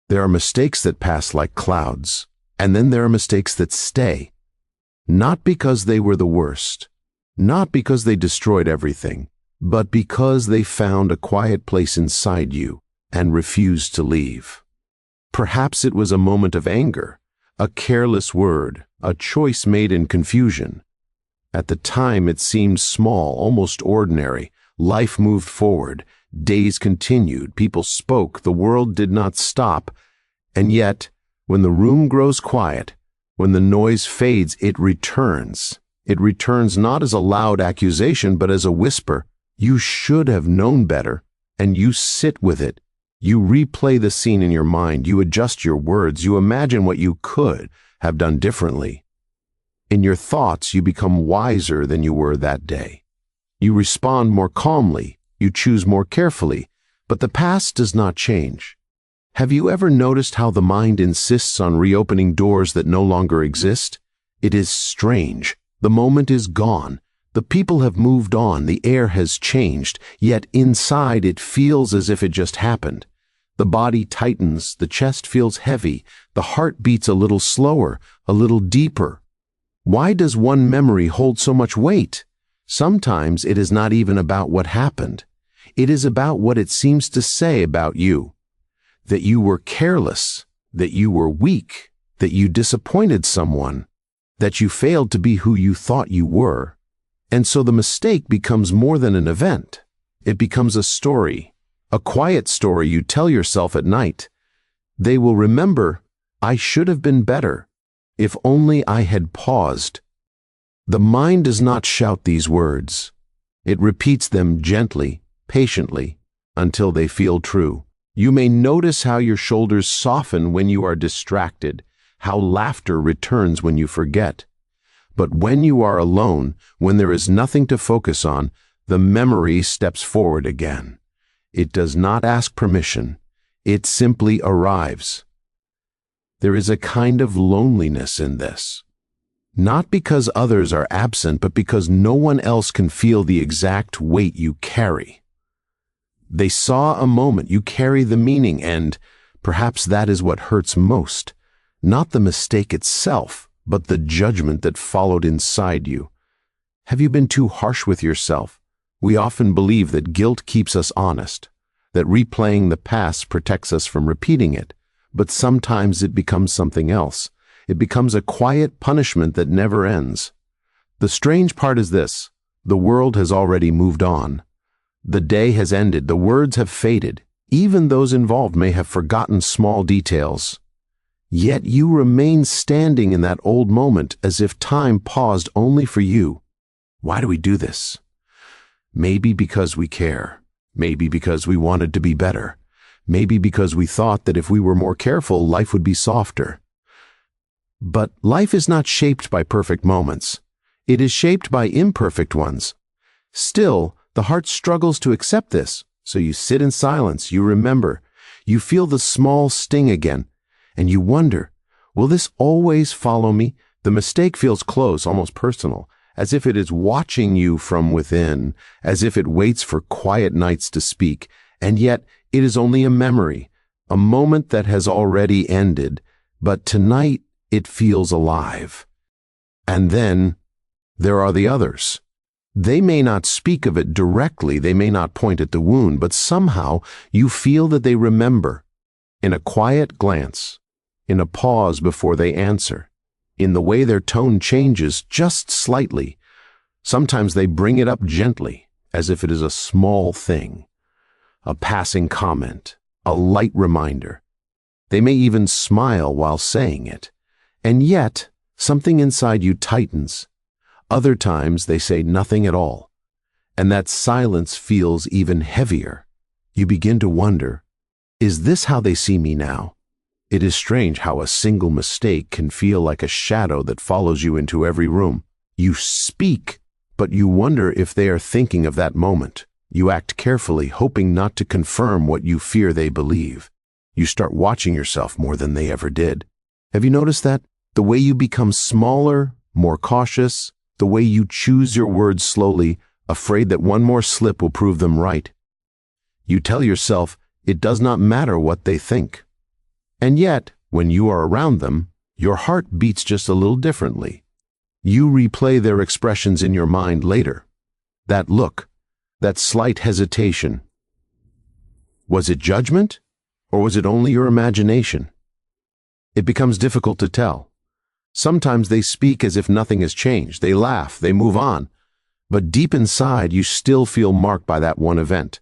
There are mistakes that pass like clouds, and then there are mistakes that stay. Not because they were the worst, not because they destroyed everything, but because they found a quiet place inside you and refused to leave. Perhaps it was a moment of anger, a careless word, a choice made in confusion. At the time it seemed small, almost ordinary. Life moved forward, days continued, people spoke, the world did not stop. And yet, when the room grows quiet, when the noise fades, it returns. It returns not as a loud accusation, but as a whisper. You should have known better, and you sit with it. You replay the scene in your mind, you adjust your words, you imagine what you could have done differently. In your thoughts, you become wiser than you were that day. You respond more calmly, you choose more carefully, but the past does not change. Have you ever noticed how the mind insists on reopening doors that no longer exist? It is strange. The moment is gone. The people have moved on, the air has changed, yet inside it feels as if it just happened. The body tightens, the chest feels heavy, the heart beats a little slower, a little deeper. Why does one memory hold so much weight? Sometimes it is not even about what happened. It is about what it seems to say about you. That you were careless, that you were weak, that you disappointed someone, that you failed to be who you thought you were. And so the mistake becomes more than an event. It becomes a story, a quiet story you tell yourself at night. They will remember, I should have been better, if only I had paused. The mind does not shout these words. It repeats them gently, patiently, until they feel true. You may notice how your shoulders soften when you are distracted, how laughter returns when you forget. But when you are alone, when there is nothing to focus on, the memory steps forward again. It does not ask permission. It simply arrives. There is a kind of loneliness in this. Not because others are absent, but because no one else can feel the exact weight you carry. They saw a moment, you carry the meaning, and perhaps that is what hurts most. Not the mistake itself, but the judgment that followed inside you. Have you been too harsh with yourself? We often believe that guilt keeps us honest, that replaying the past protects us from repeating it, but sometimes it becomes something else. It becomes a quiet punishment that never ends. The strange part is this: the world has already moved on. The day has ended, the words have faded. Even those involved may have forgotten small details. Yet you remain standing in that old moment as if time paused only for you. Why do we do this? Maybe because we care. Maybe because we wanted to be better. Maybe because we thought that if we were more careful, life would be softer. But life is not shaped by perfect moments. It is shaped by imperfect ones. Still, the heart struggles to accept this, so you sit in silence, you remember, you feel the small sting again, and you wonder, will this always follow me? The mistake feels close, almost personal, as if it is watching you from within, as if it waits for quiet nights to speak, and yet it is only a memory, a moment that has already ended, but tonight it feels alive. And then there are the others. They may not speak of it directly, they may not point at the wound, but somehow you feel that they remember. In a quiet glance, in a pause before they answer, in the way their tone changes just slightly. Sometimes they bring it up gently, as if it is a small thing, a passing comment, a light reminder. They may even smile while saying it, and yet something inside you tightens. Other times they say nothing at all, and that silence feels even heavier. You begin to wonder, is this how they see me now? It is strange how a single mistake can feel like a shadow that follows you into every room. You speak, but you wonder if they are thinking of that moment. You act carefully, hoping not to confirm what you fear they believe. You start watching yourself more than they ever did. Have you noticed that? The way you become smaller, more cautious, the way you choose your words slowly, afraid that one more slip will prove them right. You tell yourself, it does not matter what they think. And yet, when you are around them, your heart beats just a little differently. You replay their expressions in your mind later. That look, that slight hesitation. Was it judgment, or was it only your imagination? It becomes difficult to tell. Sometimes they speak as if nothing has changed. They laugh, they move on. But deep inside, you still feel marked by that one event.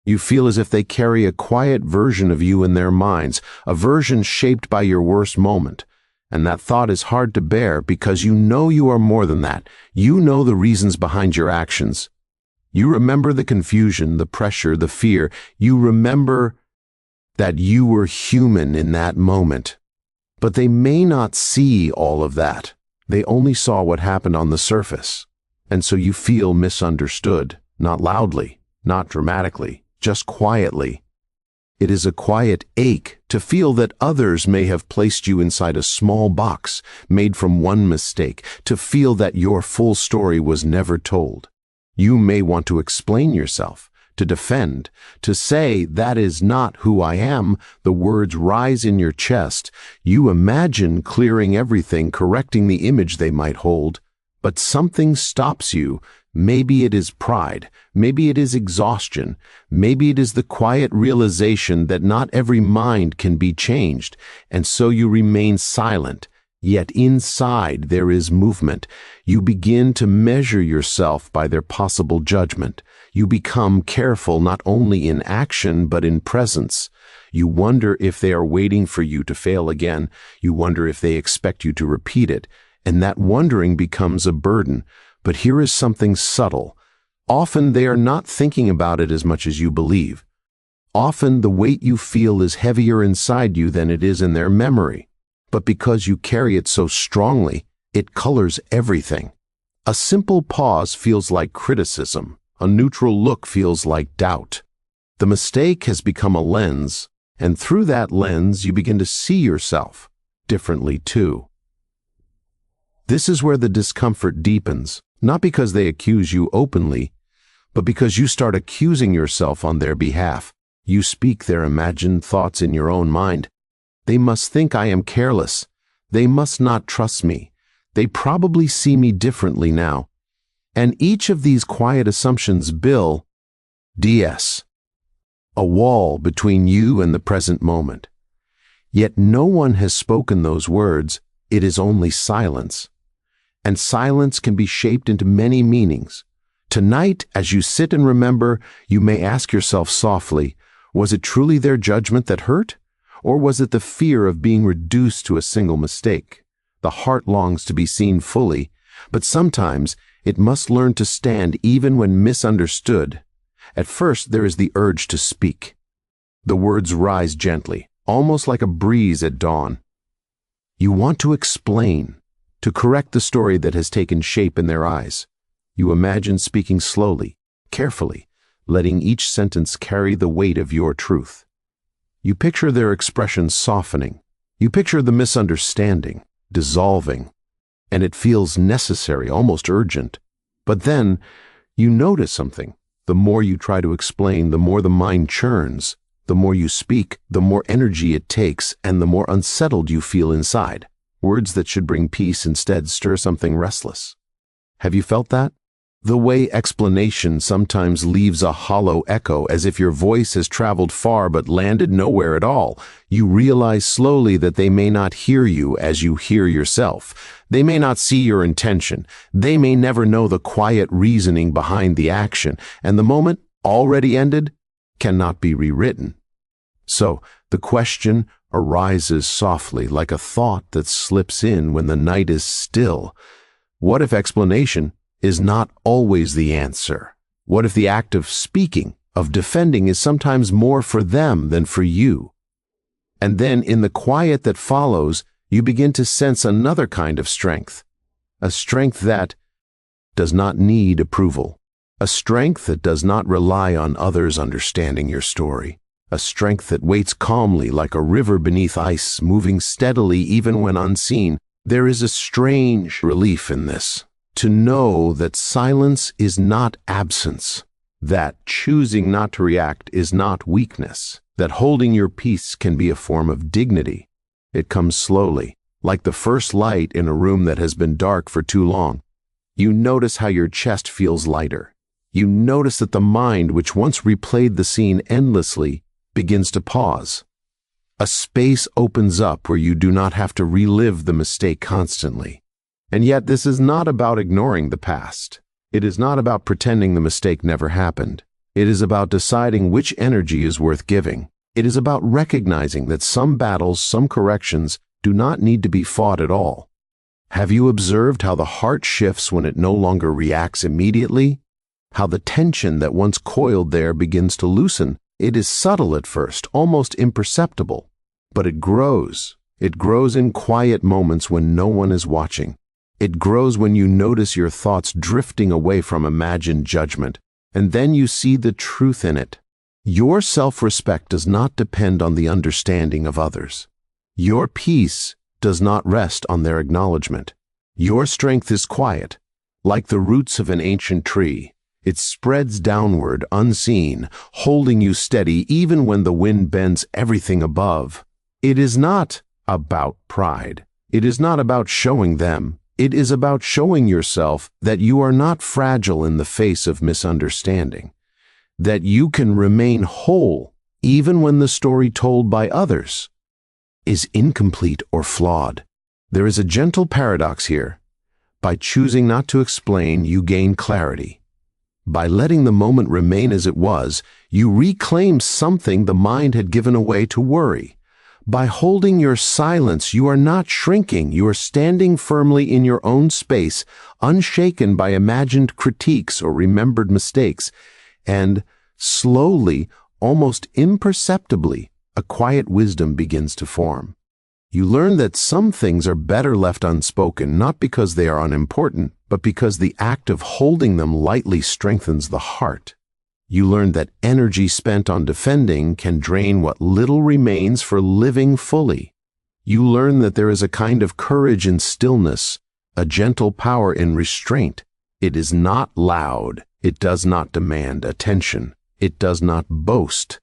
You feel as if they carry a quiet version of you in their minds, a version shaped by your worst moment. And that thought is hard to bear because you know you are more than that. You know the reasons behind your actions. You remember the confusion, the pressure, the fear. You remember that you were human in that moment. But they may not see all of that. They only saw what happened on the surface. And so you feel misunderstood, not loudly, not dramatically, just quietly. It is a quiet ache to feel that others may have placed you inside a small box made from one mistake, to feel that your full story was never told. You may want to explain yourself, to defend, to say, "That is not who I am." The words rise in your chest. You imagine clearing everything, correcting the image they might hold. But something stops you. Maybe it is pride. Maybe it is exhaustion. Maybe it is the quiet realization that not every mind can be changed, and so you remain silent. Yet inside there is movement. You begin to measure yourself by their possible judgment. You become careful not only in action but in presence. You wonder if they are waiting for you to fail again. You wonder if they expect you to repeat it. And that wondering becomes a burden. But here is something subtle. Often they are not thinking about it as much as you believe. Often the weight you feel is heavier inside you than it is in their memory. But because you carry it so strongly, it colors everything. A simple pause feels like criticism. A neutral look feels like doubt. The mistake has become a lens, and through that lens you begin to see yourself differently too. This is where the discomfort deepens, not because they accuse you openly, but because you start accusing yourself on their behalf. You speak their imagined thoughts in your own mind. They must think I am careless. They must not trust me. They probably see me differently now. And each of these quiet assumptions build a wall between you and the present moment. Yet no one has spoken those words. It is only silence. And silence can be shaped into many meanings. Tonight, as you sit and remember, you may ask yourself softly, was it truly their judgment that hurt? Or was it the fear of being reduced to a single mistake? The heart longs to be seen fully, but sometimes it must learn to stand even when misunderstood. At first, there is the urge to speak. The words rise gently, almost like a breeze at dawn. You want to explain, to correct the story that has taken shape in their eyes. You imagine speaking slowly, carefully, letting each sentence carry the weight of your truth. You picture their expressions softening. You picture the misunderstanding dissolving, and it feels necessary, almost urgent. But then you notice something. The more you try to explain, the more the mind churns. The more you speak, the more energy it takes, and the more unsettled you feel inside. Words that should bring peace instead stir something restless. Have you felt that? The way explanation sometimes leaves a hollow echo, as if your voice has traveled far but landed nowhere at all. You realize slowly that they may not hear you as you hear yourself. They may not see your intention. They may never know the quiet reasoning behind the action, and the moment, already ended, cannot be rewritten. So, the question arises softly, like a thought that slips in when the night is still. What if explanation is not always the answer? What if the act of speaking, of defending, is sometimes more for them than for you? And then, in the quiet that follows, you begin to sense another kind of strength. A strength that does not need approval. A strength that does not rely on others understanding your story. A strength that waits calmly like a river beneath ice, moving steadily even when unseen. There is a strange relief in this. To know that silence is not absence. that choosing not to react is not weakness, that holding your peace can be a form of dignity. It comes slowly, like the first light in a room that has been dark for too long. You notice how your chest feels lighter. You notice that the mind, which once replayed the scene endlessly, begins to pause. A space opens up where you do not have to relive the mistake constantly. And yet this is not about ignoring the past. It is not about pretending the mistake never happened. It is about deciding which energy is worth giving. It is about recognizing that some battles, some corrections, do not need to be fought at all. Have you observed how the heart shifts when it no longer reacts immediately? How the tension that once coiled there begins to loosen? It is subtle at first, almost imperceptible, but it grows. It grows in quiet moments when no one is watching. It grows when you notice your thoughts drifting away from imagined judgment, and then you see the truth in it. Your self-respect does not depend on the understanding of others. Your peace does not rest on their acknowledgement. Your strength is quiet, like the roots of an ancient tree. It spreads downward, unseen, holding you steady even when the wind bends everything above. It is not about pride. It is not about showing them. It is about showing yourself that you are not fragile in the face of misunderstanding, that you can remain whole even when the story told by others is incomplete or flawed. There is a gentle paradox here. By choosing not to explain, you gain clarity. By letting the moment remain as it was, you reclaim something the mind had given away to worry. By holding your silence, you are not shrinking. You are standing firmly in your own space, unshaken by imagined critiques or remembered mistakes. And slowly, almost imperceptibly, a quiet wisdom begins to form. You learn that some things are better left unspoken, not because they are unimportant, but because the act of holding them lightly strengthens the heart. You learn that energy spent on defending can drain what little remains for living fully. You learn that there is a kind of courage in stillness, a gentle power in restraint. It is not loud. It does not demand attention. It does not boast.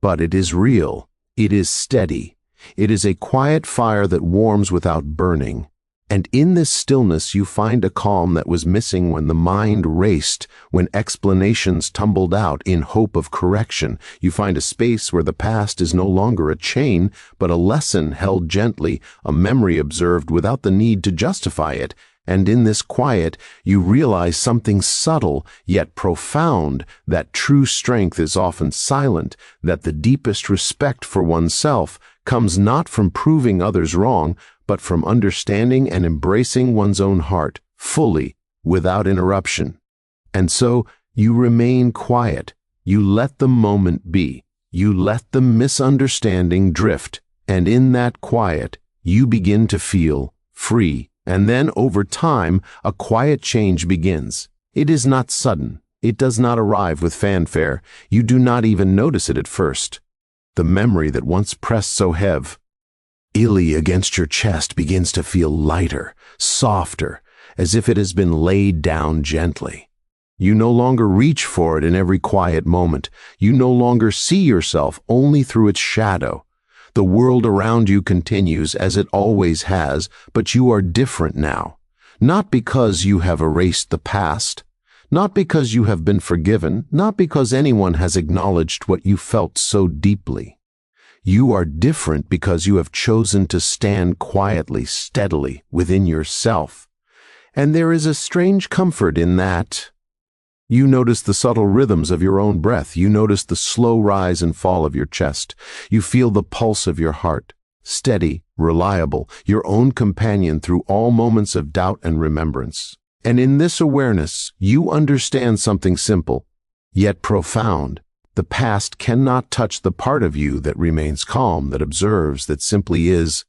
But it is real. It is steady. It is a quiet fire that warms without burning. And in this stillness you find a calm that was missing when the mind raced, when explanations tumbled out in hope of correction. You find a space where the past is no longer a chain, but a lesson held gently, a memory observed without the need to justify it. And in this quiet, you realize something subtle yet profound, that true strength is often silent, that the deepest respect for oneself comes not from proving others wrong, but from understanding and embracing one's own heart fully, without interruption. And so you remain quiet. You let the moment be. You let the misunderstanding drift. And in that quiet, you begin to feel free. And then over time, a quiet change begins. It is not sudden. It does not arrive with fanfare. You do not even notice it at first. The memory that once pressed so heavy against your chest begins to feel lighter, softer, as if it has been laid down gently. You no longer reach for it in every quiet moment. You no longer see yourself only through its shadow. The world around you continues as it always has, but you are different now. Not because you have erased the past, not because you have been forgiven, not because anyone has acknowledged what you felt so deeply. You are different because you have chosen to stand quietly, steadily within yourself. And there is a strange comfort in that. You notice the subtle rhythms of your own breath. You notice the slow rise and fall of your chest. You feel the pulse of your heart, steady, reliable, your own companion through all moments of doubt and remembrance. And in this awareness, you understand something simple, yet profound. The past cannot touch the part of you that remains calm, that observes, that simply is.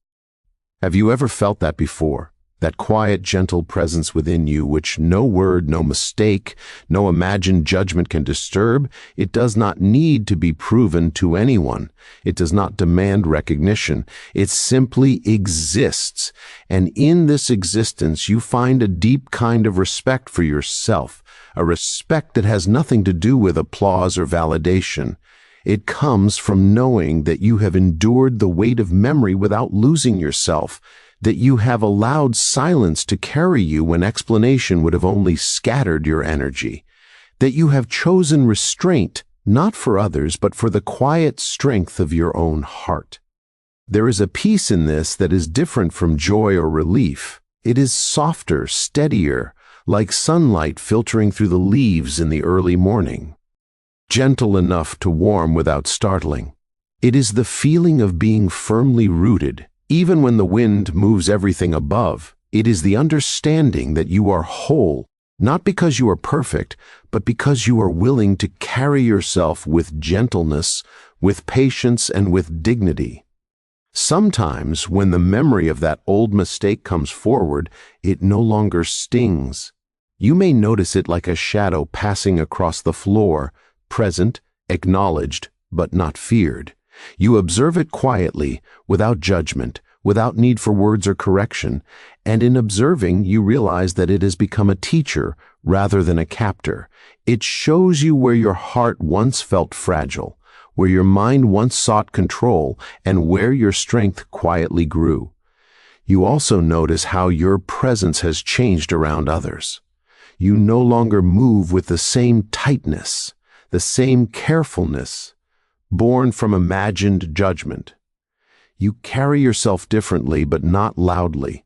Have you ever felt that before? That quiet, gentle presence within you which no word, no mistake, no imagined judgment can disturb? It does not need to be proven to anyone. It does not demand recognition. It simply exists. And in this existence, you find a deep kind of respect for yourself, a respect that has nothing to do with applause or validation. It comes from knowing that you have endured the weight of memory without losing yourself, that you have allowed silence to carry you when explanation would have only scattered your energy, that you have chosen restraint, not for others, but for the quiet strength of your own heart. There is a peace in this that is different from joy or relief. It is softer, steadier, like sunlight filtering through the leaves in the early morning. Gentle enough to warm without startling. It is the feeling of being firmly rooted, even when the wind moves everything above. It is the understanding that you are whole, not because you are perfect, but because you are willing to carry yourself with gentleness, with patience, and with dignity. Sometimes, when the memory of that old mistake comes forward, it no longer stings. You may notice it like a shadow passing across the floor, present, acknowledged, but not feared. You observe it quietly, without judgment, without need for words or correction, and in observing you realize that it has become a teacher rather than a captor. It shows you where your heart once felt fragile, where your mind once sought control, and where your strength quietly grew. You also notice how your presence has changed around others. You no longer move with the same tightness, the same carefulness, born from imagined judgment. You carry yourself differently, but not loudly.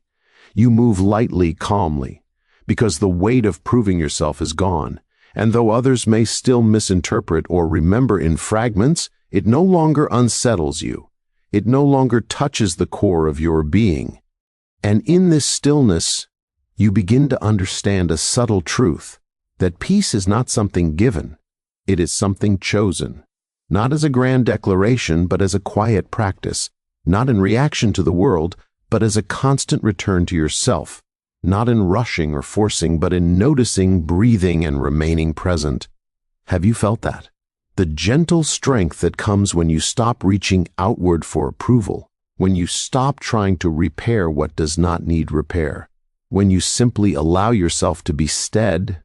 You move lightly, calmly, because the weight of proving yourself is gone. And though others may still misinterpret or remember in fragments, it no longer unsettles you. It no longer touches the core of your being. And in this stillness, you begin to understand a subtle truth, that peace is not something given. It is something chosen, not as a grand declaration, but as a quiet practice, not in reaction to the world, but as a constant return to yourself, not in rushing or forcing, but in noticing, breathing, and remaining present. Have you felt that? The gentle strength that comes when you stop reaching outward for approval, when you stop trying to repair what does not need repair, when you simply allow yourself to be stead,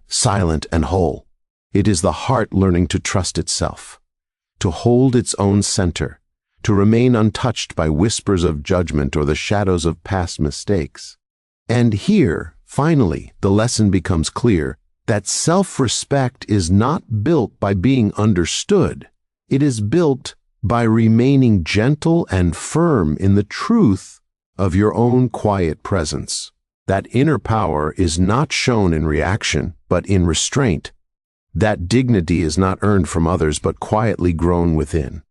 silent, and whole. It is the heart learning to trust itself, to hold its own center, to remain untouched by whispers of judgment or the shadows of past mistakes. And here, finally, the lesson becomes clear that self-respect is not built by being understood. It is built by remaining gentle and firm in the truth of your own quiet presence. That inner power is not shown in reaction, but in restraint. That dignity is not earned from others, but quietly grown within.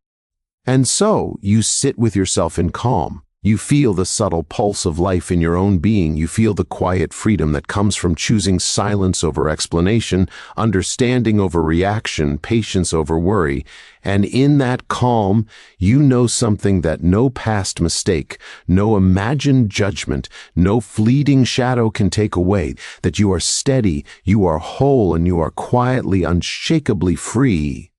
And so, you sit with yourself in calm. You feel the subtle pulse of life in your own being. You feel the quiet freedom that comes from choosing silence over explanation, understanding over reaction, patience over worry. And in that calm, you know something that no past mistake, no imagined judgment, no fleeting shadow can take away, that you are steady, you are whole, and you are quietly, unshakably free.